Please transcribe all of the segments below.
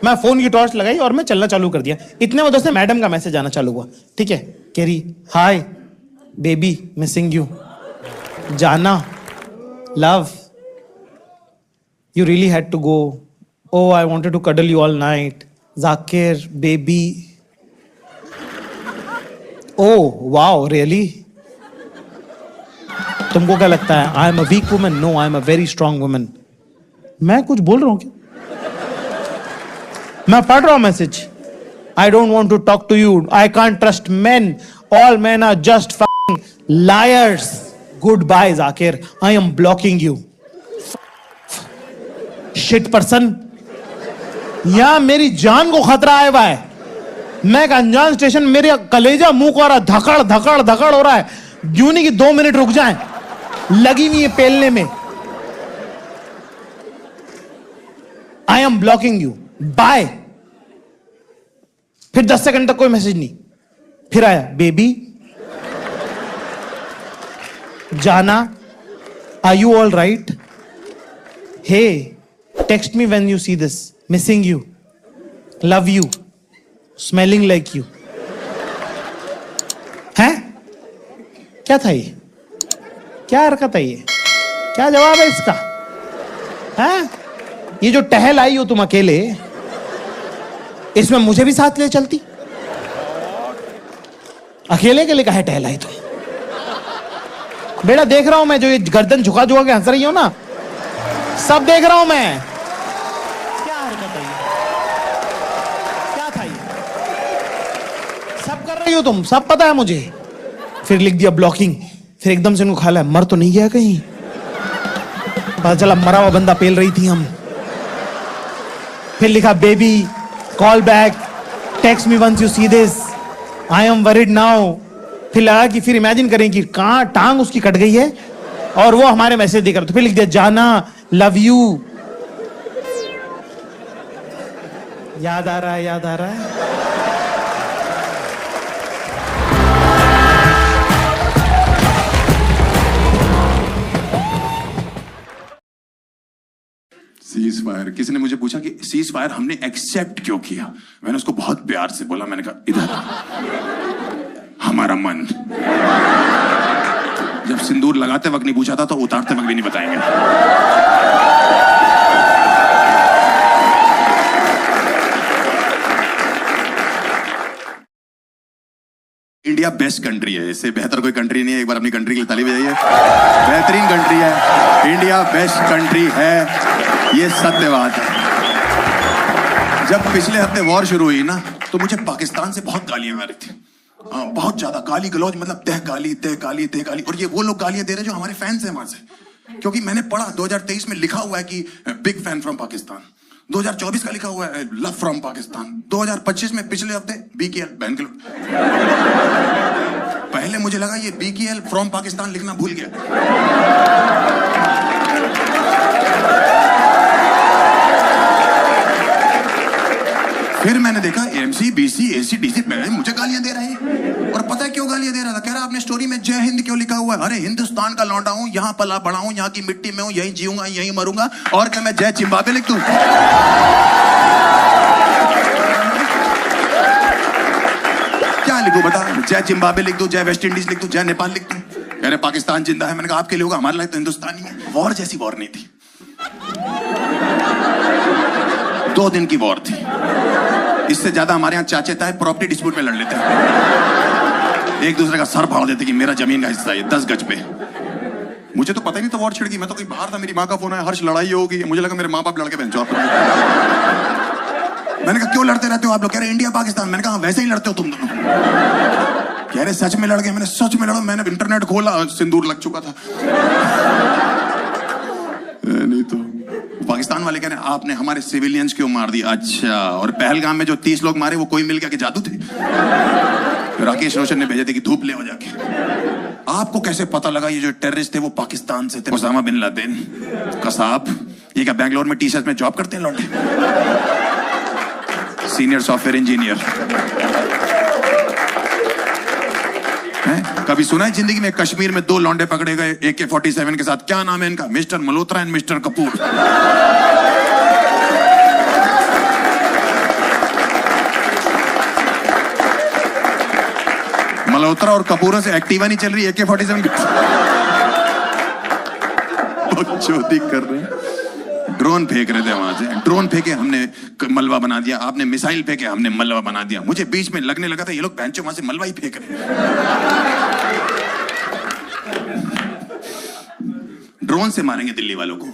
मैं फोन की टॉर्च लगाई और मैं चलना चालू कर दिया। इतने में दोस्त मैडम का मैसेज आना चालू हुआ। ठीक है, कह रही हाय बेबी मिसिंग यू, जाना love you really had to go, oh I wanted to cuddle you all night, Zakir baby, oh wow really, तुमको क्या लगता है I am a weak woman? No, I am a very strong woman. मैं कुछ बोल रहा हूं क्या? मैं पढ़ रहा हूं message. I don't want to talk to you, I can't trust men, all men are just fucking liars, goodbye Zakir, I am blocking you, shit person. यहां मेरी जान को खतरा आया हुआ है। मैं एक अनजान स्टेशन, मेरे कलेजा मुंह को आ रहा, धकड़ धकड़ धकड़ हो रहा है। यूं नहीं कि 2 मिनट रुक जाएं, लगी हुई है पेलने में। I am blocking you, bye. फिर 10 सेकंड तक कोई मैसेज नहीं। फिर आया बेबी जाना, are you all right, hey text me when you see this, missing you, love you, smelling like you. हैं क्या था ये? क्या हरकत है ये? क्या जवाब है इसका? हैं ये जो टहल आई हो तुम अकेले, इसमें मुझे भी साथ ले चलती। अकेले के लिए काहे टहल आई तुम? बेटा देख रहा हूं मैं, जो ये गर्दन झुका झुका के हंस रही हो ना, सब देख रहा हूं मैं। क्या हरकत है ये? क्या था ये? सब कर रही हो तुम, सब पता है मुझे। फिर लिख दिया ब्लॉकिंग। फिर एकदम से उनको ख्याल है मर तो नहीं गया कहीं, पता चला मरा हुआ बंदा पेल रही थी हम। फिर लिखा baby call back, text me once you see this, I am worried now. फिर लगा कि फिर इमेजिन करें कि कहां टांग उसकी कट गई है और वो हमारे मैसेज देख रहा। तो फिर लिख दिया जाना लव यू, याद आ रहा है, याद आ रहा है। सीज फायर, किसी ने मुझे पूछा कि सीज फायर हमने एक्सेप्ट क्यों किया। मैंने उसको बहुत प्यार से बोला, मैंने कहा इधर हमारा मन। जब सिंदूर लगाते वक्त नहीं पूछा था तो उतारते वक्त भी नहीं बताएंगे। इंडिया बेस्ट कंट्री है, इससे बेहतर कोई कंट्री नहीं है। एक बार अपनी कंट्री के लिए ताली बजाइए। बेहतरीन कंट्री है, इंडिया बेस्ट कंट्री है, ये सत्य बात है। जब पिछले हफ्ते वॉर शुरू हुई ना, तो मुझे पाकिस्तान से बहुत गालियां आ रही थी, बहुत ज्यादा गाली गलौज, मतलब तह गाली तह गाली तह गाली। और ये वो लोग गालियां दे रहे जो हमारे फैंस हैं वहां से, क्योंकि मैंने पढ़ा 2023 में लिखा हुआ है कि बिग फैन फ्रॉम पाकिस्तान, 2024 का लिखा हुआ है लव फ्रॉम पाकिस्तान, 2025 में पिछले हफ्ते बीकेएल बहन के। पहले मुझे लगा ये बीकेएल फ्रॉम पाकिस्तान लिखना भूल गया। फिर मैंने देखा एमसी बीसी एसी डीसी मुझे गालियां दे रहे हैं। और पता है क्यों गालियां दे रहा था? कह रहा आपने स्टोरी में जय हिंद क्यों लिखा हुआ है? अरे हिंदुस्तान का लौंडा हूं, यहां पला बड़ा हूं, यहां की मिट्टी में हूं, यहीं जीऊंगा यहीं मरूंगा। और क्या मैं जय जिम्बाब्वे लिख दूं? क्या लिखूं बता? जय जिम्बाब्वे लिख दूं, जय वेस्ट इंडीज लिख दूं, जय नेपाल लिख दूं? कह रहे पाकिस्तान जिंदा है। मैंने कहा आपके लिए होगा, हमारे लिए तो हिंदुस्तान ही है। वॉर जैसी वॉर नहीं थी, 2 दिन की वॉर थी। इससे ज्यादा हमारे यहाँ चाचे ताए प्रॉपर्टी डिस्प्यूट में लड़ लेते हैं, एक दूसरे का सर फाड़ देते कि मेरा जमीन का हिस्सा है 10 गज पे। मुझे तो पता ही नहीं था वॉर छिड़ गई, मैं तो कहीं बाहर था, मेरी माँ का फोन आया, हर्ष लड़ाई होगी। मुझे लगा मेरे माँ बाप लड़के बहन आप। मैंने कहा क्यों लड़ते रहते हो आप लोग? कह रहे इंडिया पाकिस्तान। मैंने कहा वैसे ही लड़ते हो तुम दोनों। कह रहे सच में लड़ गए। मैंने सच में लड़ा, मैंने इंटरनेट खोला, सिंदूर लग चुका था। नहीं तो पाकिस्तान वाले कह रहे हैं आपने हमारे सिविलियंस क्यों मार दिया? अच्छा, और पहलगाम में जो 30 लोग मारे वो कोई मिल गया कि जादू थे? राकेश रोशन ने भेजे थे कि धूप ले हो जाके। आपको कैसे पता लगा ये जो टेररिस्ट थे वो पाकिस्तान से थे? ओसामा बिन लादेन, कसाब, ये क्या बैंगलोर में टी-शर्ट में जॉब करते हैं लौंडे? सीनियर सॉफ्टवेयर इंजीनियर हैं? कभी सुना है जिंदगी में कश्मीर में 2 लौंडे पकड़े गए AK-47 के साथ? क्या नाम है इनका? Mister Malhotra and mister Kapoor. Malhotra और कपूरों से एक्टिवा नहीं चल रही, AK-47 चौथी कर रहे हैं। ड्रोन फेंक रहे थे वहां से, ड्रोन फेंके हमने मलबा बना दिया, आपने मिसाइल फेंके हमने मलबा बना दिया। मुझे बीच में लगने लगा था ये लोग बेंचों वहां से मलबा ही फेंक रहे हैं। ड्रोन से मारेंगे दिल्ली वालों को।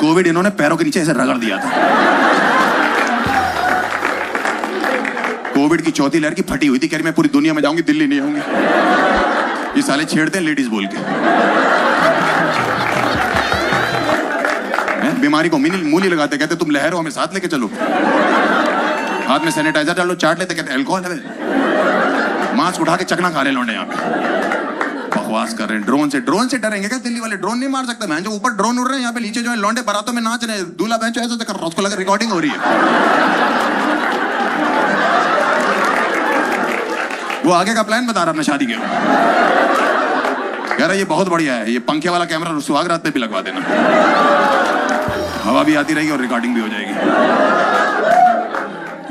कोविड इन्होंने पैरों के नीचे ऐसे रगड़ दिया था। कोविड की चौथी लहर की फटी हुई थी, कह रही मैं पूरी दुनिया में जाऊंगी, दिल्ली नहीं आऊंगी। ये साले छेड़ते हैं लेडीज बोल के। बीमारी को मुंह नहीं लगाते, कहते तुम लहर हो हमें साथ लेके चलो। हाथ में सैनिटाइजर डालो, चाट लेते, कहते अल्कोहल है। मास्क उठा के चकना खा रहे लौंडे यहाँ पे, बकवास कर रहे हैं। ड्रोन से डरेंगे क्या दिल्ली वाले? ड्रोन नहीं मार सकते। मैं जो ऊपर ड्रोन उड़ रहे हैं, यहाँ पे नीचे जो है लौंडे बारातों में नाच रहे हैं, दूल्हा बहन ऐसा कर रहा है, उसको लगा रिकॉर्डिंग हो रही है। वो आगे का प्लान बता रहा अपने शादी के, कह रहा ये बहुत बढ़िया है, ये पंखे वाला कैमरा सुहाग रात पे भी लगवा देना, हवा भी आती रहेगी और रिकॉर्डिंग भी हो जाएगी।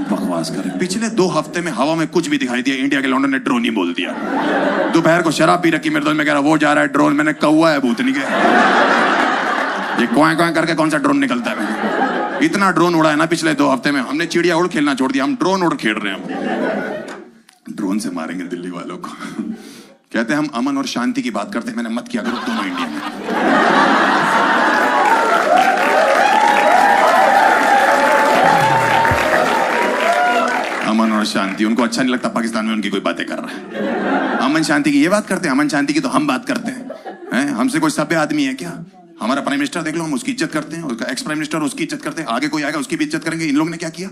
बकवास करें। पिछले 2 हफ्ते में हवा में कुछ भी दिखाई दिया, इंडिया के लॉन्डन ने ड्रोन ही बोल दिया। दोपहर को शराब पी रखी मेरे दोस्त में, कह रहा वो जा रहा है ड्रोन। मैंने कौवा है भूतनी के, ये क्वां क्वां करके कौन सा ड्रोन निकलता है? इतना ड्रोन उड़ा है ना पिछले 2 हफ्ते में, हमने चिड़िया उड़ खेलना छोड़ दिया, हम ड्रोन उड़ खेल रहे हैं। ड्रोन से मारेंगे दिल्ली वालों को। कहते हैं हम अमन और शांति की बात करते हैं, मैंने मत किया करो दोनों इंडिया में। अमन और शांति, उनको अच्छा नहीं लगता पाकिस्तान में उनकी कोई बातें कर रहा है। अमन शांति की ये बात करते हैं, अमन शांति की तो हम बात करते हैं। हमसे कोई सभ्य आदमी है क्या? हमारा प्राइम मिनिस्टर देख लो, हम उसकी इज्जत करते हैं, उसका एक्स प्राइम मिनिस्टर उसकी इज्जत करते हैं, आगे कोई आएगा उसकी भी इज्जत करेंगे। इन लोगों ने क्या किया?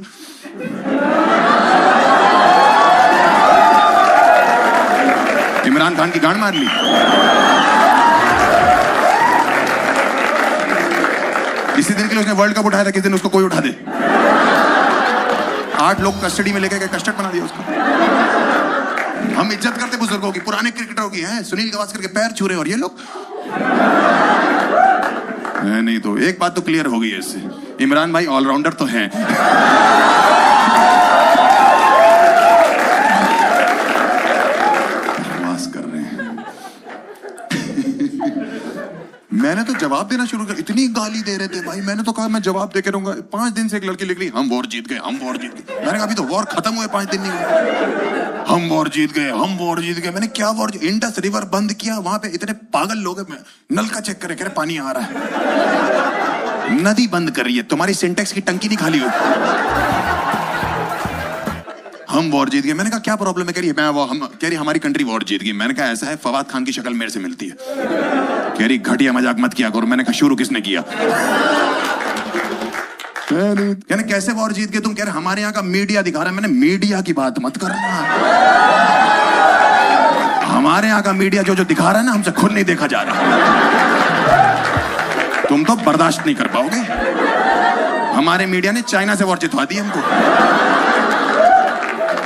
इमरान खान की गांड मार ली। इसी दिन के लिए उसने वर्ल्ड कप उठाया था, किस दिन उसको कोई उठा दे। 8 लोग कस्टडी में लेके गए, कस्टर्ड बना दिया उसको। हम इज्जत करते बुजुर्गों की, पुराने क्रिकेटरों की हैं, सुनील गावस्कर के पैर छू रहे और ये लोग नहीं। तो एक बात तो क्लियर हो गई है इससे, इमरान भाई ऑलराउंडर तो हैं। मैंने तो जवाब देना शुरू किया, इतनी गाली दे रहे थे भाई, मैंने तो कहा मैं जवाब दे के रहूंगा। 5 दिन से एक लड़की लिख रही हम वॉर जीत गए, हम वॉर जीत गए। मैंने कहा अभी तो वॉर खत्म हुए 5 दिन नहीं हुए, हम वॉर जीत गए, हम वॉर जीत गए। मैंने क्या वॉर? इंडस रिवर बंद किया, वहां पे इतने पागल लोग हैं, नल का चेक करे, कह रहे पानी आ रहा है। नदी बंद कर रही है, तुम्हारी सिंटेक्स की टंकी नहीं खाली हो। हम वॉर जीत गए। मैंने कहा क्या प्रॉब्लम है? कह रही हमारी कंट्री वॉर जीत गई। मैंने कहा ऐसा है, फवाद खान की शक्ल मेरे से मिलती है। कह रही घटिया मजाक मत किया करो। मैंने कहा शुरू किसने किया? कहने कैसे वॉर जीत गए तुम? कह रहे हमारे यहाँ का मीडिया दिखा रहा है। मैंने मीडिया की बात मत करना, हमारे यहाँ का मीडिया जो दिखा रहा है ना, हमसे खुद नहीं देखा जा रहा। तुम तो बर्दाश्त नहीं कर पाओगे। हमारे मीडिया ने चाइना से वॉर जितवा दी हमको,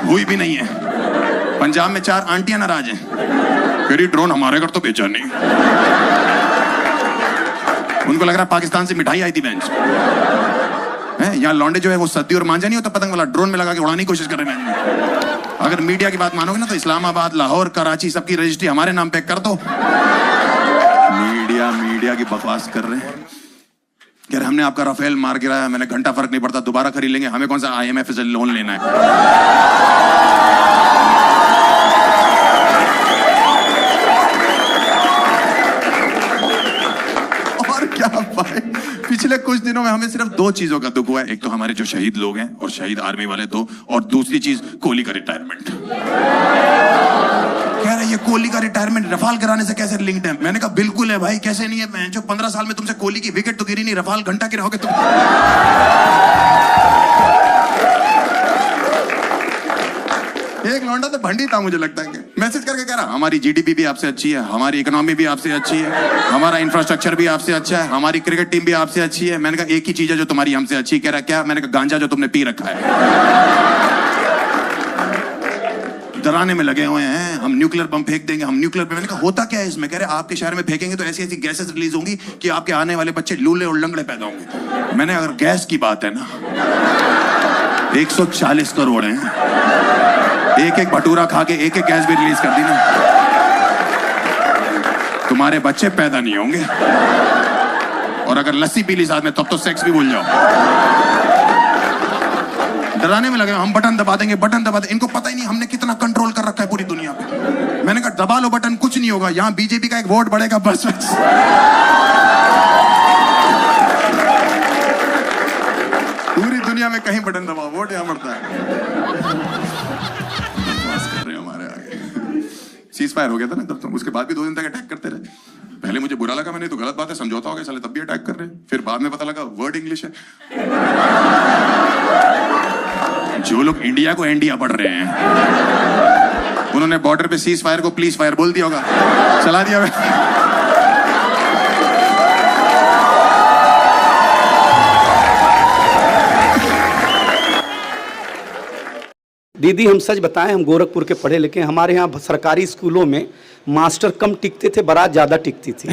हुई भी नहीं है। पंजाब में 4 आंटियां नाराज हैं, फिर ड्रोन हमारे घर तो बेचा नहीं। उनको लग रहा है पाकिस्तान से मिठाई आई थी बेंच है। यहाँ लौंडे जो है वो सद्दी और मांझा नहीं होता पतंग वाला, ड्रोन में लगा के उड़ाने की कोशिश कर रहे हैं। अगर मीडिया की बात मानोगे ना तो इस्लामाबाद, लाहौर, कराची सबकी रजिस्ट्री हमारे नाम पे कर दो। मीडिया की बकवास कर रहे हैं। कह रहे हमने आपका राफेल मार गिराया। मैंने घंटा फर्क नहीं पड़ता, दोबारा खरीद लेंगे, हमें कौन सा IMF से लोन लेना है। और क्या भाई, पिछले कुछ दिनों में हमें सिर्फ 2 चीजों का दुख हुआ है। एक तो हमारे जो शहीद लोग हैं और शहीद आर्मी वाले 2, और दूसरी चीज कोहली का रिटायरमेंट। कह रहे ये कोहली का रिटायरमेंट रफाल कराने से कैसे लिंक्ड है? मैंने कहा बिल्कुल है भाई, कैसे नहीं है। मैं जो 15 साल में तुमसे कोहली की विकेट तो गिरी नहीं, रफाल घंटा गिराओगे तुम। एक लौंडा तो भंडी था मुझे लगता है, मैसेज करके कह रहा हमारी GDP भी आपसे अच्छी है, हमारी इकोनॉमी भी आपसे अच्छी है, हमारा इंफ्रास्ट्रक्चर भी आपसे अच्छा है, हमारी क्रिकेट टीम भी आपसे अच्छी है। मैंने कहा एक ही चीज है जो तुम्हारी हमसे अच्छी। कह रहा क्या? मैंने कहा गांजा जो तुमने पी रखा है। डराने में लगे हुए हैं, हम न्यूक्लियर बम फेंक देंगे, हम न्यूक्लियर बम। मैंने कहा होता क्या है इसमें? कह रहे आपके शहर में फेंकेंगे तो ऐसी ऐसी गैसेस रिलीज होंगी कि आपके आने वाले बच्चे लूले और लंगड़े पैदा होंगे। मैंने अगर गैस की बात है ना, 140 करोड़ हैं, एक एक भटूरा खा के एक एक गैस भी रिलीज कर दी ना, तुम्हारे बच्चे पैदा नहीं होंगे। और अगर लस्सी पी ली साथ में तब तो सेक्स भी भूल जाओ। डराने में लगे हम बटन दबा देंगे, बटन दबा देंगे। इनको पता ही नहीं हमने कितना कंट्रोल कर रखा है पूरी दुनिया पे। मैंने कहा दबा लो बटन, कुछ नहीं होगा, यहां बीजेपी का एक वोट बढ़ेगा बस। पूरी दुनिया में कहीं बटन दबाओ वोट यहां बढ़ता है। बकवास कर रहे हो हमारे आगे। सीज फायर हो गया था ना तब, तो उसके बाद भी 2 दिन तक अटैक करते रहे। पहले मुझे बुरा लगा, मैंने तो गलत बात है, समझौता हो गया, साले तब भी अटैक कर रहे हैं। फिर बाद में पता लगा वर्ड इंग्लिश है। जो लोग इंडिया को इंडिया पढ़ रहे हैं उन्होंने बॉर्डर पे सीज फायर को प्लीज फायर बोल दिया होगा, चला दिया। दीदी हम सच बताएं, हम गोरखपुर के पढ़े लिखे, हमारे यहाँ सरकारी स्कूलों में मास्टर कम टिकते थे, बारात ज्यादा टिकती थी।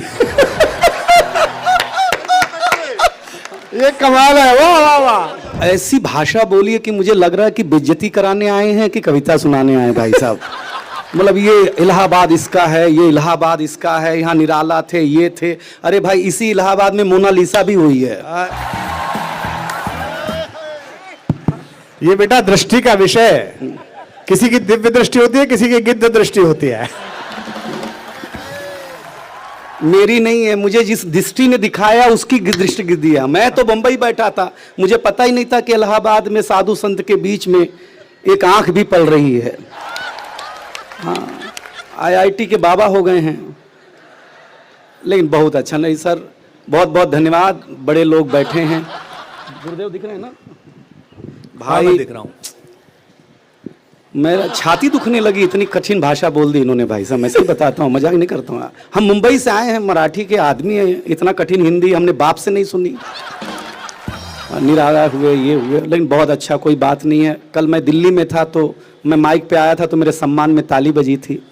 ये कमाल है, वाह वाह वाह। ऐसी भाषा बोली है कि मुझे लग रहा है कि बेइज्जती कराने आए हैं कि कविता सुनाने आए भाई साहब। मतलब ये इलाहाबाद इसका है, ये इलाहाबाद इसका है, यहाँ निराला थे, ये थे। अरे भाई इसी इलाहाबाद में मोनालिसा भी हुई है। ये बेटा दृष्टि का विषय है। किसी की दिव्य दृष्टि होती है, किसी की गिद्ध दृष्टि होती है। मेरी नहीं है, मुझे जिस दृष्टि ने दिखाया उसकी दृष्टि दिया। मैं तो बंबई बैठा था, मुझे पता ही नहीं था कि इलाहाबाद में साधु संत के बीच में एक आंख भी पल रही है। हाँ, IIT के बाबा हो गए हैं। लेकिन बहुत अच्छा, नहीं सर, बहुत बहुत धन्यवाद। बड़े लोग बैठे हैं। गुरुदेव दिख रहे हैं ना भाई? मैं दिख रहा हूं। मेरा छाती दुखने लगी, इतनी कठिन भाषा बोल दी इन्होंने भाई साहब। मैं सही बताता हूँ, मजाक नहीं करता हूँ। हम मुंबई से आए हैं, मराठी के आदमी हैं, इतना कठिन हिंदी हमने बाप से नहीं सुनी। निराला हुए, ये हुए, लेकिन बहुत अच्छा, कोई बात नहीं है। कल मैं दिल्ली में था तो मैं माइक पे आया था तो मेरे सम्मान में ताली बजी थी।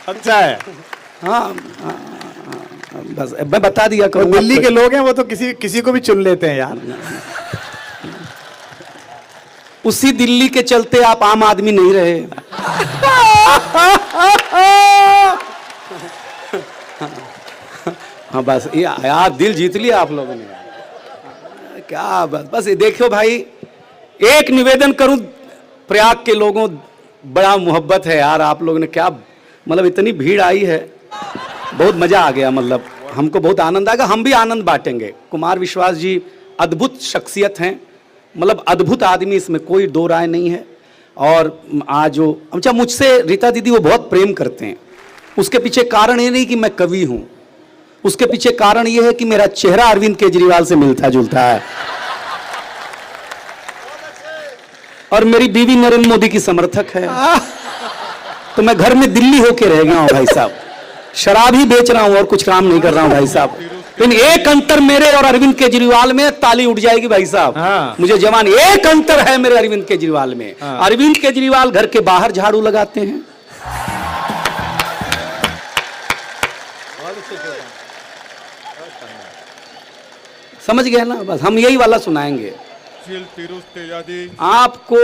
अच्छा है। हाँ, बस मैं बता दिया करूँ। दिल्ली के लोग हैं वो तो किसी को भी चुन लेते हैं यार। उसी दिल्ली के चलते आप आम आदमी नहीं रहे। हाँ बस ये यार, दिल जीत लिया आप लोगों ने। क्या बस ये देखो भाई, एक निवेदन करूं प्रयाग के लोगों, बड़ा मोहब्बत है यार आप लोगों ने। क्या मतलब इतनी भीड़ आई है, बहुत मजा आ गया। मतलब हमको बहुत आनंद आएगा, हम भी आनंद बांटेंगे। कुमार विश्वास जी अद्भुत शख्सियत हैं, मतलब अद्भुत आदमी, इसमें कोई दो राय नहीं है। और आज जो अच्छा मुझसे रीता दीदी वो बहुत प्रेम करते हैं। उसके पीछे कारण ये नहीं कि मैं कवि हूं, उसके पीछे कारण ये है कि मेरा चेहरा अरविंद केजरीवाल से मिलता जुलता है। और मेरी बीवी नरेंद्र मोदी की समर्थक है, तो मैं घर में दिल्ली होके रह गया हूं भाई साहब। शराब ही बेच रहा हूं और कुछ काम नहीं कर रहा हूं भाई साहब। लेकिन एक अंतर मेरे और अरविंद केजरीवाल में, ताली उठ जाएगी भाई साहब। हाँ। मुझे जवान, एक अंतर है मेरे अरविंद केजरीवाल में। हाँ। अरविंद केजरीवाल घर के बाहर झाड़ू लगाते हैं। समझ गए ना? बस हम यही वाला सुनाएंगे आपको।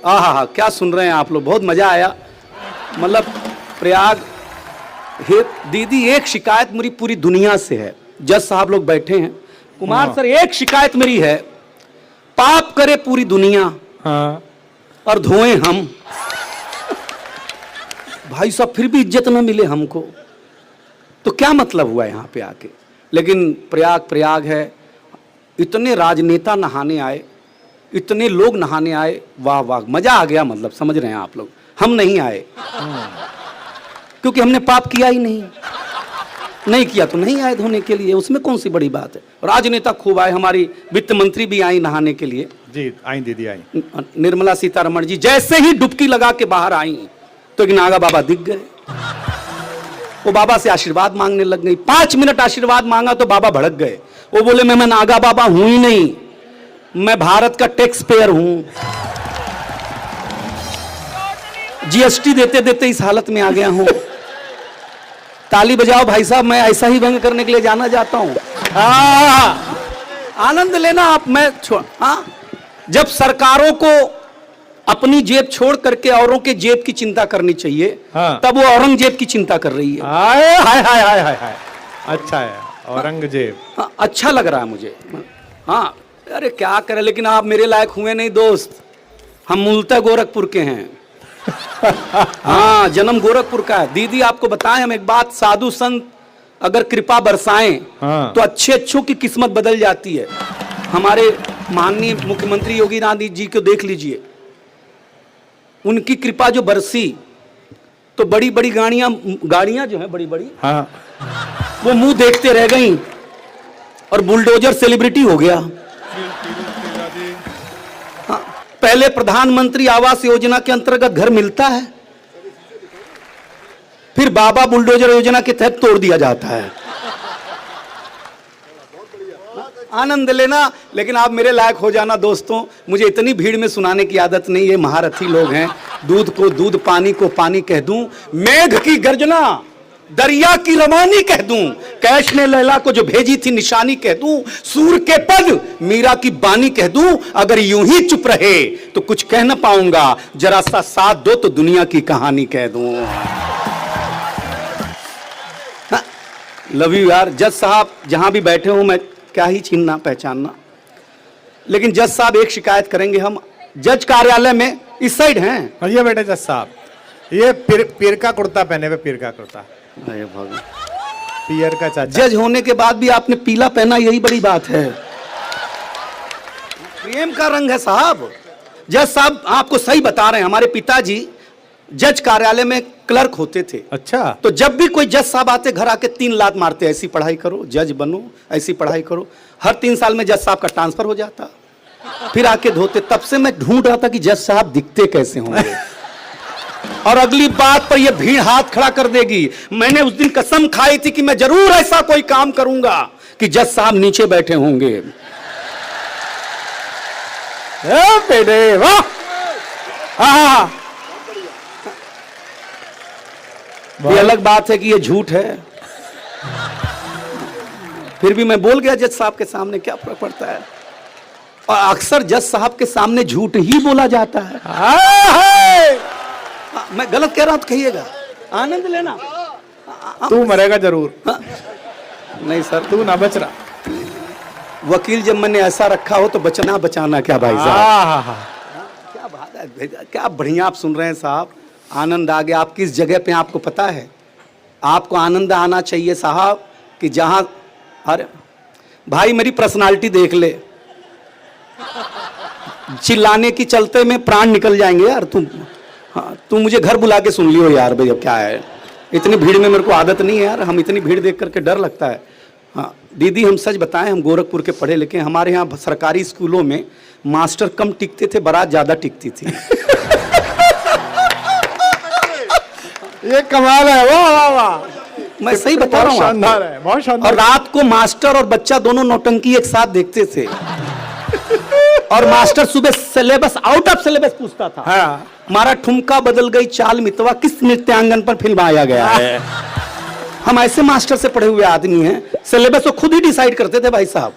आहा, क्या सुन रहे हैं आप लोग, बहुत मजा आया। मतलब प्रयाग हे दीदी, एक शिकायत मेरी पूरी दुनिया से है। जज साहब लोग बैठे हैं। कुमार सर, एक शिकायत मेरी है, पाप करे पूरी दुनिया और धोएं हम। भाई साहब फिर भी इज्जत न मिले हमको, तो क्या मतलब हुआ यहाँ पे आके? लेकिन प्रयाग है, इतने राजनेता नहाने आए, इतने लोग नहाने आए, वाह वाह, मजा आ गया। मतलब समझ रहे हैं आप लोग, हम नहीं आए क्योंकि हमने पाप किया ही नहीं किया तो नहीं आए धोने के लिए, उसमें कौन सी बड़ी बात है। राजनेता खूब आए, हमारी वित्त मंत्री भी आई नहाने के लिए जी, आई दीदी आई, निर्मला सीतारमण जी। जैसे ही डुबकी लगा के बाहर आई तो एक नागा बाबा दिख गए। वो बाबा से आशीर्वाद मांगने लग गई। 5 मिनट आशीर्वाद मांगा तो बाबा भड़क गए। वो बोले मैं नागा बाबा हूं ही नहीं, मैं भारत का टैक्स पेयर हूं। GST देते देते इस हालत में आ गया हूं। ताली बजाओ भाई साहब, मैं ऐसा ही व्यंग करने के लिए जाना चाहता हूं। आनंद लेना आप, मैं हाँ जब सरकारों को अपनी जेब छोड़ करके औरों के जेब की चिंता करनी चाहिए, हाँ। तब वो औरंगजेब की चिंता कर रही है। हाय हाय हाय हाय हाय हाय, अच्छा है औरंगजेब। हाँ, अच्छा लग रहा है मुझे। हाँ, अरे क्या करें, लेकिन आप मेरे लायक हुए नहीं दोस्त। हम मूलतः गोरखपुर के हैं। हाँ, जन्म गोरखपुर का है। दीदी आपको बताएं हम एक बात, साधु संत अगर कृपा बरसाएं हाँ। तो अच्छे अच्छों की किस्मत बदल जाती है। हमारे माननीय मुख्यमंत्री योगी आदित्यनाथ जी को देख लीजिए, उनकी कृपा जो बरसी तो बड़ी बड़ी गाड़ियां जो हैं बड़ी बड़ी, हाँ, वो मुंह देखते रह गई और बुलडोजर सेलिब्रिटी हो गया। हाँ, पहले प्रधानमंत्री आवास योजना के अंतर्गत घर मिलता है, फिर बाबा बुलडोजर योजना के तहत तोड़ दिया जाता है। आनंद लेना, लेकिन आप मेरे लायक हो जाना दोस्तों। मुझे इतनी भीड़ में सुनाने की आदत नहीं है, महारथी लोग हैं। दूध को दूध, पानी को पानी कह दूं, मेघ की गर्जना दरिया की रवानी कह दूं, कैश ने लैला को जो भेजी थी निशानी कह दूं, सूर के पद मीरा की बानी कह दूं। अगर यूं ही चुप रहे तो कुछ कह ना पाऊंगा, जरा सा साथ दो तो दुनिया की कहानी कह दूं। लव यू यार। जज साहब जहां भी बैठे हो, मैं क्या ही छीनना पहचानना, लेकिन जज साहब एक शिकायत करेंगे हम। जज कार्यालय में इस साइड हैं। और ये बेटे जज साहब, ये पीर का कुर्ता पहने हुए, पीर का कुर्ता, अरे भगवान, पियर का चाचा। जज होने के बाद भी आपने पीला पहना, यही बड़ी बात है। प्रेम का रंग है साहब। जज साहब आपको सही बता रहे हैं, हमारे पिताजी जज कार्यालय में क्लर्क होते थे। अच्छा, तो जब भी कोई जज साहब आते घर आके 3 लात मारते, ऐसी पढ़ाई करो जज बनो, ऐसी पढ़ाई करो। हर 3 साल में जज साहब का ट्रांसफर हो जाता, फिर आके धोते। तब से मैं ढूंढ रहा था कि जज साहब दिखते कैसे होंगे। और अगली बात पर यह भीड़ हाथ खड़ा कर देगी। मैंने उस दिन कसम खाई थी कि मैं जरूर ऐसा कोई काम करूंगा कि जज साहब नीचे बैठे होंगे। बेटे वाह, हाँ। ये अलग बात है कि ये झूठ है, फिर भी मैं बोल गया जज साहब के सामने, क्या फर्क पड़ता है। और अक्सर जज साहब के सामने झूठ ही बोला जाता है। मैं गलत कह रहा हूं तो कहिएगा, आनंद लेना। तू मरेगा जरूर। नहीं सर, तू ना बच रहा। वकील जब मैंने ऐसा रखा हो तो बचना बचाना क्या भाई साहब। क्या बात है, क्या बढ़िया आप सुन रहे हैं साहब। आनंद आ गया। आप किस जगह पे आपको पता है, आपको आनंद आना चाहिए साहब कि जहां, अरे भाई मेरी पर्सनालिटी देख ले, चिल्लाने की चलते में प्राण निकल जाएंगे यार। तुम, हाँ, तुम मुझे घर बुला के सुन लियो यार भाई, अब क्या है, इतनी भीड़ में मेरे को आदत नहीं है यार। हम इतनी भीड़ देख करके डर लगता है। हाँ दीदी, हम सच बताएं, हम गोरखपुर के पढ़े लिखे। हमारे यहाँ सरकारी स्कूलों में मास्टर कम टिकते थे, बारात ज्यादा टिकती थी। ये कमाल है, वाह वाह वाह। मैं सही बता रहा हूँ, शानदार है, बहुत शानदार। और रात को मास्टर और बच्चा दोनों नौटंकी एक साथ देखते थे। और मास्टर सुबह सिलेबस, आउट ऑफ सिलेबस पूछता था। हाँ। हमारा ठुमका बदल गई चाल मितवा किस नृत्यांगन पर फिल्माया गया है। हम ऐसे मास्टर से पढ़े हुए आदमी हैं, सिलेबस तो खुद ही डिसाइड करते थे भाई साहब।